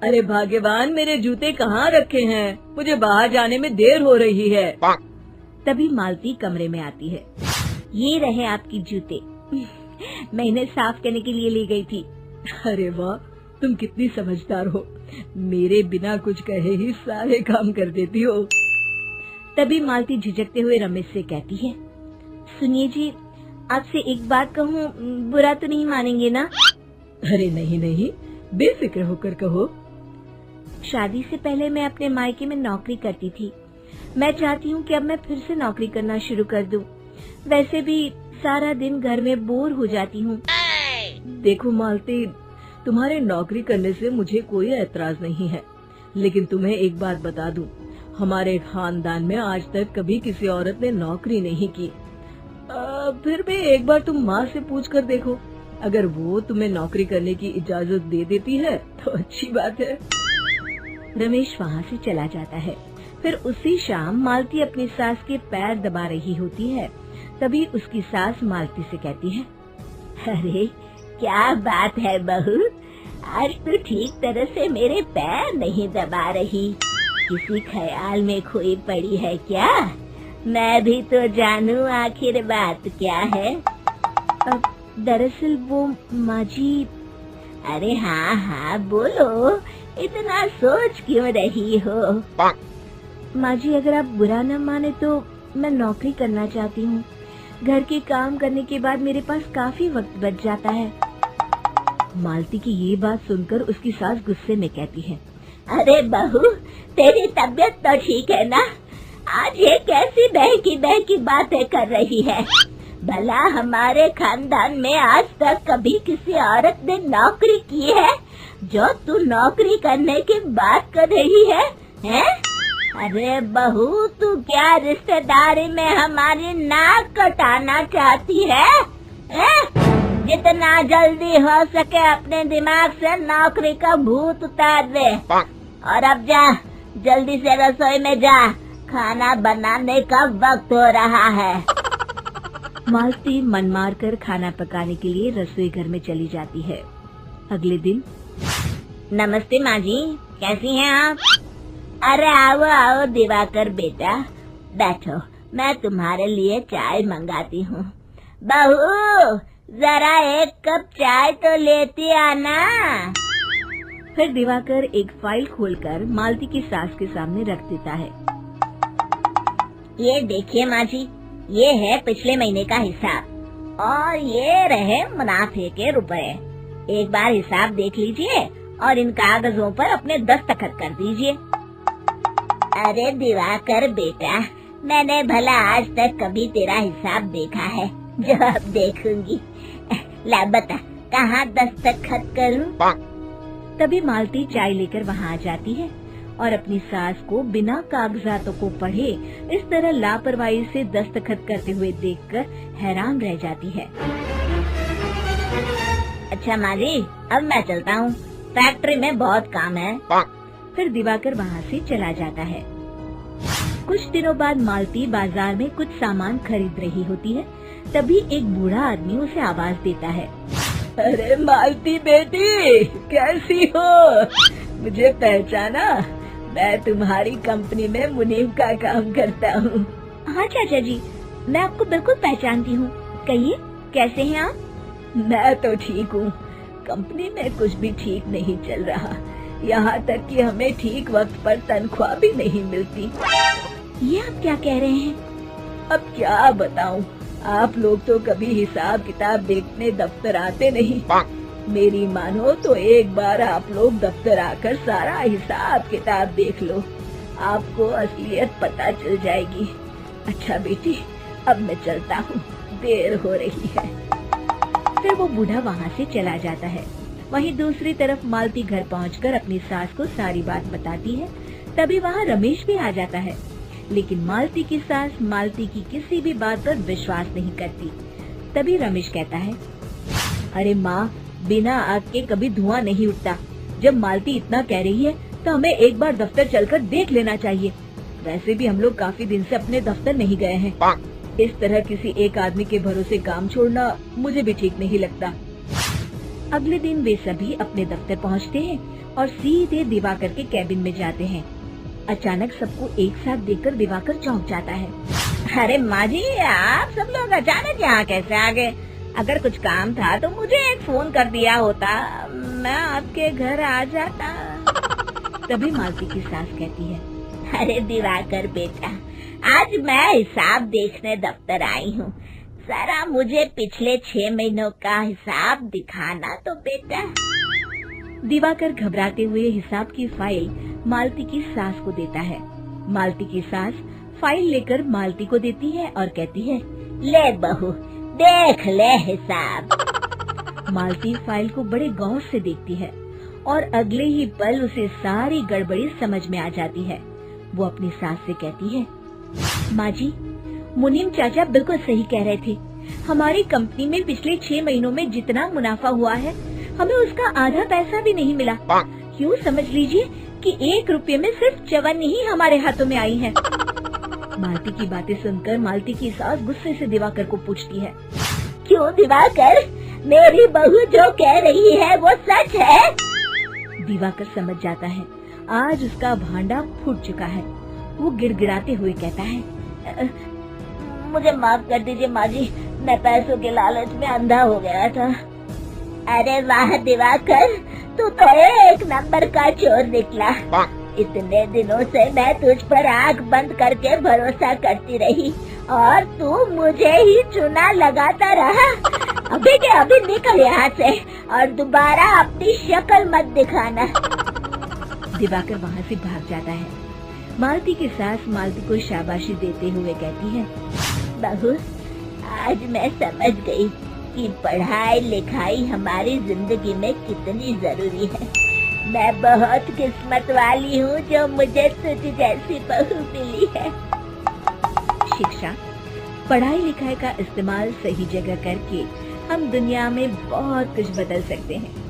अरे भाग्यवान, मेरे जूते कहाँ रखे हैं? मुझे बाहर जाने में देर हो रही है। तभी मालती कमरे में आती है। ये रहे आपकी जूते। मैं इन्हें साफ करने के लिए ले गई थी। अरे वाह, तुम कितनी समझदार हो। मेरे बिना कुछ कहे ही सारे काम कर देती हो। तभी मालती झिझकते हुए रमेश से कहती है, सुनिए जी, आपसे एक बात कहूँ, बुरा तो नहीं मानेंगे ना? अरे नहीं नहीं, बेफिक्र होकर कहो। शादी से पहले मैं अपने मायके में नौकरी करती थी। मैं चाहती हूँ कि अब मैं फिर से नौकरी करना शुरू कर दूँ। वैसे भी सारा दिन घर में बोर हो जाती हूँ। देखो मालती, तुम्हारे नौकरी करने से मुझे कोई एतराज नहीं है, लेकिन तुम्हें एक बात बता दूं, हमारे खानदान में आज तक कभी किसी औरत ने नौकरी नहीं की। फिर भी एक बार तुम माँ से पूछ कर देखो, अगर वो तुम्हें नौकरी करने की इजाजत दे देती है तो अच्छी बात है। रमेश वहाँ से चला जाता है। फिर उसी शाम मालती अपनी सास के पैर दबा रही होती है। तभी उसकी सास मालती से कहती है, अरे क्या बात है बहू, आज तो ठीक तरह से मेरे पैर नहीं दबा रही। किसी ख्याल में खोई पड़ी है क्या? मैं भी तो जानूं आखिर बात क्या है। दरअसल वो माँ जी। अरे हाँ हाँ बोलो, इतना सोच क्यों रही हो? माँ जी, अगर आप बुरा न माने तो मैं नौकरी करना चाहती हूँ। घर के काम करने के बाद मेरे पास काफी वक्त बच जाता है। मालती की ये बात सुनकर उसकी सास गुस्से में कहती है, अरे बहू, तेरी तबीयत तो ठीक है ना? आज ये कैसी बहकी बातें कर रही है? भला हमारे खानदान में आज तक कभी किसी औरत ने नौकरी की है जो तू नौकरी करने की बात कर रही है, हैं? अरे बहू, तू क्या रिश्तेदारी में हमारी नाक कटाना चाहती है? जितना जल्दी हो सके अपने दिमाग से नौकरी का भूत उतार दे, और अब जा, जल्दी से रसोई में जा, खाना बनाने का वक्त हो रहा है। मालती मन मार कर खाना पकाने के लिए रसोई घर में चली जाती है। अगले दिन, नमस्ते माँ जी, कैसी हैं आप? अरे आओ आओ दिवाकर बेटा, बैठो, मैं तुम्हारे लिए चाय मंगाती हूँ। बहू, जरा एक कप चाय तो लेती आना। फिर दिवाकर एक फाइल खोलकर मालती की सास के सामने रख देता है। ये देखिए माँ जी, ये है पिछले महीने का हिसाब और ये रहे मुनाफे के रुपए। एक बार हिसाब देख लीजिए और इन कागजों पर अपने दस्तखत कर दीजिए। अरे दिवाकर बेटा, मैंने भला आज तक कभी तेरा हिसाब देखा है जो अब देखूंगी? ला बता, कहाँ दस्तखत करूं? तभी मालती चाय लेकर वहाँ आ जाती है और अपनी सास को बिना कागजातों को पढ़े इस तरह लापरवाही से दस्तखत करते हुए देखकर हैरान रह जाती है। अच्छा माँ जी, अब मैं चलता हूँ, फैक्ट्री में बहुत काम है। फिर दिवाकर वहाँ से चला जाता है। कुछ दिनों बाद मालती बाजार में कुछ सामान खरीद रही होती है। तभी एक बूढ़ा आदमी उसे आवाज देता है, अरे मालती बेटी, कैसी हो? मुझे पहचाना? मैं तुम्हारी कंपनी में मुनीम का काम करता हूँ। हाँ चाचा जी, मैं आपको बिल्कुल पहचानती हूँ। कहिए, कैसे हैं आप? मैं तो ठीक हूँ। कंपनी में कुछ भी ठीक नहीं चल रहा, यहाँ तक कि हमें ठीक वक्त पर तनख्वाह भी नहीं मिलती। ये आप क्या कह रहे हैं? अब क्या बताऊँ, आप लोग तो कभी हिसाब किताब देखने दफ्तर आते नहीं। मेरी मानो तो एक बार आप लोग दफ्तर आकर सारा हिसाब किताब देख लो, आपको असलियत पता चल जाएगी। अच्छा बेटी, अब मैं चलता हूँ, देर हो रही है। फिर वो बूढ़ा वहाँ से चला जाता है। वहीं दूसरी तरफ मालती घर पहुंचकर अपनी सास को सारी बात बताती है। तभी वहाँ रमेश भी आ जाता है, लेकिन मालती की सास मालती की किसी भी बात पर विश्वास नहीं करती। तभी रमेश कहता है, अरे माँ, बिना आग के कभी धुआं नहीं उठता। जब मालती इतना कह रही है तो हमें एक बार दफ्तर चलकर देख लेना चाहिए। वैसे भी हम लोग काफी दिन से अपने दफ्तर नहीं गए हैं। इस तरह किसी एक आदमी के भरोसे काम छोड़ना मुझे भी ठीक नहीं लगता। अगले दिन वे सभी अपने दफ्तर पहुंचते हैं और सीधे दिवाकर के कैबिन में जाते हैं। अचानक सबको एक साथ देखकर दिवाकर चौंक जाता है। अरे माँ जी, आप सब लोग अचानक यहाँ कैसे आ गए? अगर कुछ काम था तो मुझे एक फोन कर दिया होता, मैं आपके घर आ जाता। तभी मालती की सास कहती है, अरे दिवाकर बेटा, आज मैं हिसाब देखने दफ्तर आई हूँ, जरा मुझे पिछले 6 महीनों का हिसाब दिखाना तो बेटा। दिवाकर घबराते हुए हिसाब की फाइल मालती की सास को देता है। मालती की सास फाइल लेकर मालती को देती है और कहती है, ले बहू, देख ले हिसाब। मालती फाइल को बड़े गौर से देखती है और अगले ही पल उसे सारी गड़बड़ी समझ में आ जाती है। वो अपनी सास से कहती है, माँ जी, मुनीम चाचा बिल्कुल सही कह रहे थे। हमारी कंपनी में पिछले 6 महीनों में जितना मुनाफा हुआ है, हमें उसका आधा पैसा भी नहीं मिला। यूँ समझ लीजिए कि 1 रुपये में सिर्फ चवन्नी ही हमारे हाथों में आई है। मालती की बातें सुनकर मालती की सास गुस्से से दिवाकर को पूछती है, क्यों दिवाकर, मेरी बहू जो कह रही है वो सच है? दिवाकर समझ जाता है आज उसका भांडा फूट चुका है। वो गिड़गिड़ाते हुए कहता है, मुझे माफ कर दीजिए माँ जी, मैं पैसों के लालच में अंधा हो गया था। अरे वाह दिवाकर, तू तो 1 नंबर का चोर निकला। इतने दिनों से मैं तुझ पर आंख बंद करके भरोसा करती रही और तू मुझे ही चुना लगाता रहा। अभी के अभी निकल यहाँ से और दोबारा अपनी शक्ल मत दिखाना। दिवाकर वहाँ से भाग जाता है। मालती की सास मालती को शाबाशी देते हुए कहती है, बहू, आज मैं समझ गई कि पढ़ाई लिखाई हमारी जिंदगी में कितनी जरूरी है। मैं बहुत किस्मत वाली हूँ जो मुझे तुझ जैसी बहू मिली है। शिक्षा, पढ़ाई लिखाई का इस्तेमाल सही जगह करके हम दुनिया में बहुत कुछ बदल सकते हैं।